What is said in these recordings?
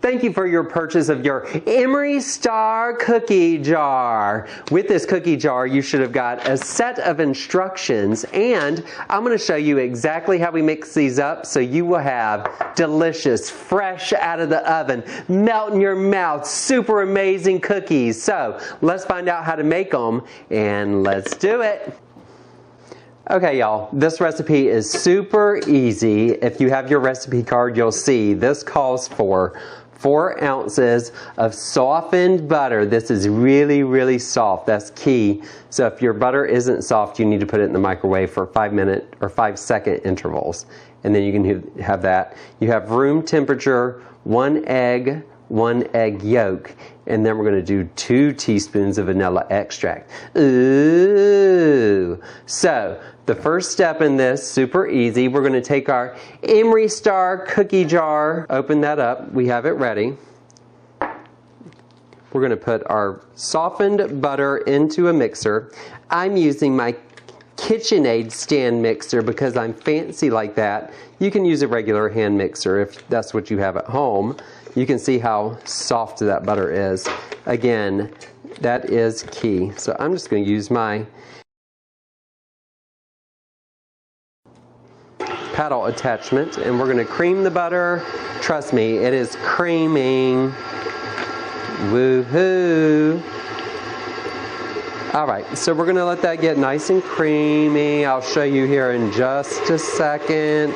Thank you for your purchase of your Emory Starr Cookie Jar. With this cookie jar, you should have got a set of instructions, and I'm going to show you exactly how we mix these up so you will have delicious, fresh out of the oven, melt in your mouth, super amazing cookies. So let's find out how to make them, and let's do it. Okay, y'all, this recipe is super easy. If you have your recipe card, you'll see this calls for 4 ounces of softened butter. This is really, really soft. That's key. So if your butter isn't soft, you need to put it in the microwave for 5-minute or 5-second intervals. And then you can have that. You have room temperature, 1 egg, 1 egg yolk, and then we're going to do 2 teaspoons of vanilla extract. Ooh! So the first step in this, super easy, we're going to take our Emory Starr Cookie Jar, open that up, we have it ready. We're going to put our softened butter into a mixer. I'm using my KitchenAid stand mixer because I'm fancy like that. You can use a regular hand mixer if that's what you have at home. You can see how soft that butter is. Again, that is key. So I'm just going to use my paddle attachment, and we're going to cream the butter. Trust me, it is creaming. Woohoo! Alright, so we're going to let that get nice and creamy. I'll show you here in just a second.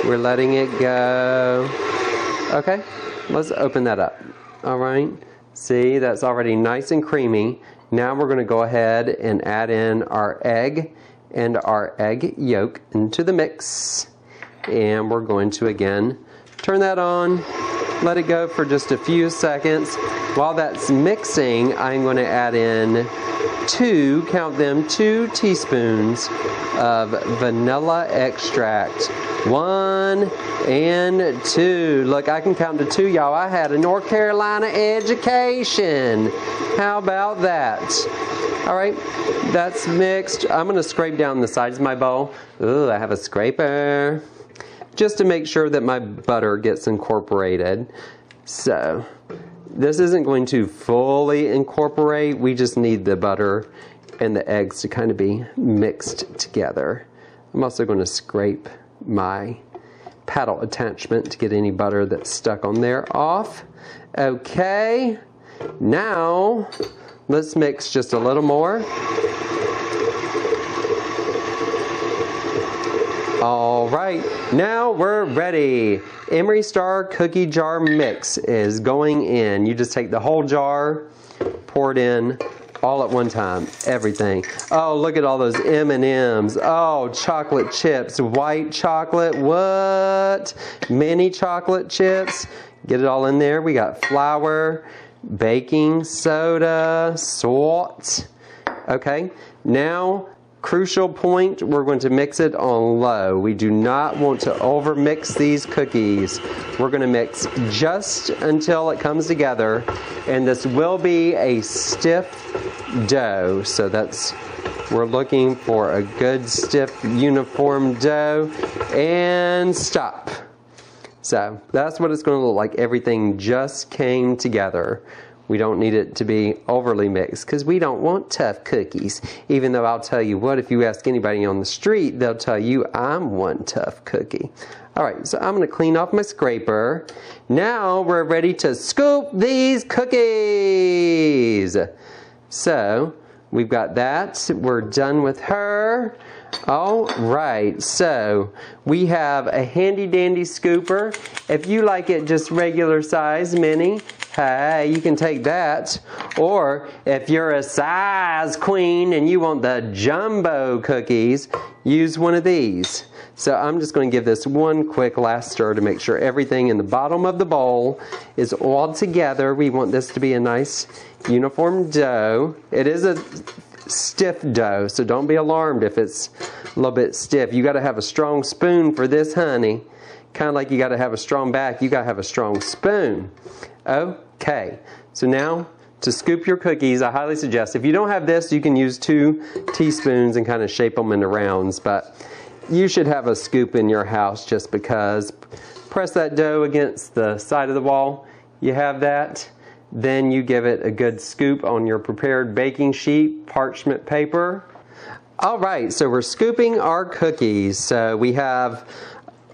We're letting it go. Okay, let's open that up. Alright, see, that's already nice and creamy. Now we're going to go ahead and add in our egg and our egg yolk into the mix. And we're going to again turn that on, let it go for just a few seconds. While that's mixing, I'm going to add in 2, count them, 2 teaspoons of vanilla extract. 1 and 2. Look, I can count to 2, y'all. I had a North Carolina education. How about that? All right, that's mixed. I'm going to scrape down the sides of my bowl. Ooh, I have a scraper. Just to make sure that my butter gets incorporated. So, this isn't going to fully incorporate. We just need the butter and the eggs to kind of be mixed together. I'm also going to scrape my paddle attachment to get any butter that's stuck on there off. Okay, now let's mix just a little more. All right, now we're ready. Emory Starr Cookie Jar mix is going in. You just take the whole jar, pour it in all at one time, everything. Oh, look at all those M&Ms. Oh, chocolate chips, white chocolate, what? Mini chocolate chips. Get it all in there. We got flour, baking soda, salt. Okay, now crucial point, we're going to mix it on low. We do not want to over mix these cookies. We're going to mix just until it comes together, and this will be a stiff dough. So we're looking for a good stiff uniform dough, and stop. So that's what it's going to look like. Everything just came together. We don't need it to be overly mixed because we don't want tough cookies. Even though I'll tell you what, if you ask anybody on the street, they'll tell you I'm one tough cookie. All right, so I'm going to clean off my scraper. Now we're ready to scoop these cookies. So we've got that. We're done with her. All right, so we have a handy dandy scooper. If you like it just regular size mini, hey, you can take that. Or if you're a size queen and you want the jumbo cookies, use one of these. So I'm just going to give this one quick last stir to make sure everything in the bottom of the bowl is all together. We want this to be a nice uniform dough. It is a stiff dough, so don't be alarmed if it's a little bit stiff. You got to have a strong spoon for this, honey. Kind of like you got to have a strong back, you got to have a strong spoon. Okay, so now to scoop your cookies, I highly suggest, if you don't have this, you can use 2 teaspoons and kind of shape them into rounds, but you should have a scoop in your house just because. Press that dough against the side of the wall. You have that. Then you give it a good scoop on your prepared baking sheet, parchment paper. All right, so we're scooping our cookies. So we have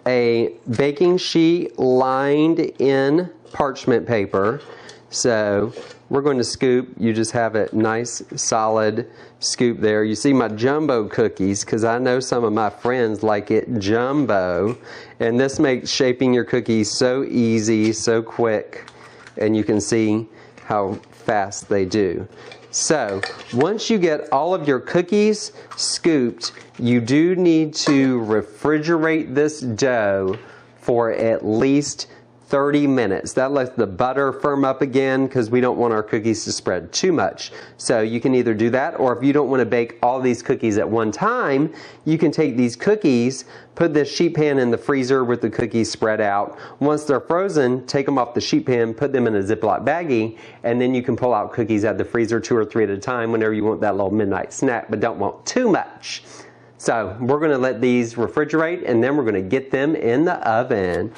a baking sheet lined in parchment paper. So we're going to scoop. You just have it nice, solid scoop there. You see my jumbo cookies because I know some of my friends like it jumbo. And this makes shaping your cookies so easy, so quick. And you can see how fast they do. So once you get all of your cookies scooped, you do need to refrigerate this dough for at least 30 minutes. That lets the butter firm up again because we don't want our cookies to spread too much. So you can either do that, or if you don't want to bake all these cookies at one time, you can take these cookies, put this sheet pan in the freezer with the cookies spread out. Once they're frozen, take them off the sheet pan, put them in a Ziploc baggie, and then you can pull out cookies out of the freezer 2 or 3 at a time whenever you want that little midnight snack, but don't want too much. So we're going to let these refrigerate, and then we're going to get them in the oven.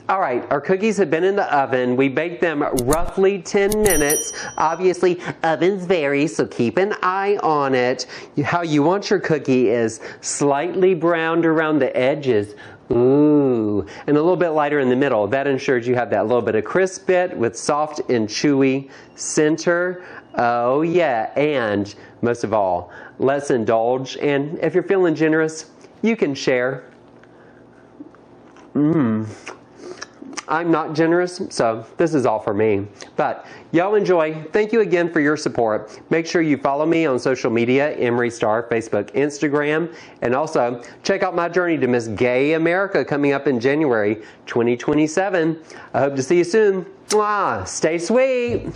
All right, our cookies have been in the oven. We baked them roughly 10 minutes. Obviously, ovens vary, so keep an eye on it. How you want your cookie is slightly browned around the edges. Ooh, and a little bit lighter in the middle. That ensures you have that little bit of crisp bit with soft and chewy center. Oh yeah, and most of all, let's indulge. And if you're feeling generous, you can share. I'm not generous, so this is all for me. But y'all enjoy. Thank you again for your support. Make sure you follow me on social media, Emory Starr, Facebook, Instagram, and also check out my journey to Miss Gay America coming up in January 2027. I hope to see you soon. Mwah! Stay sweet!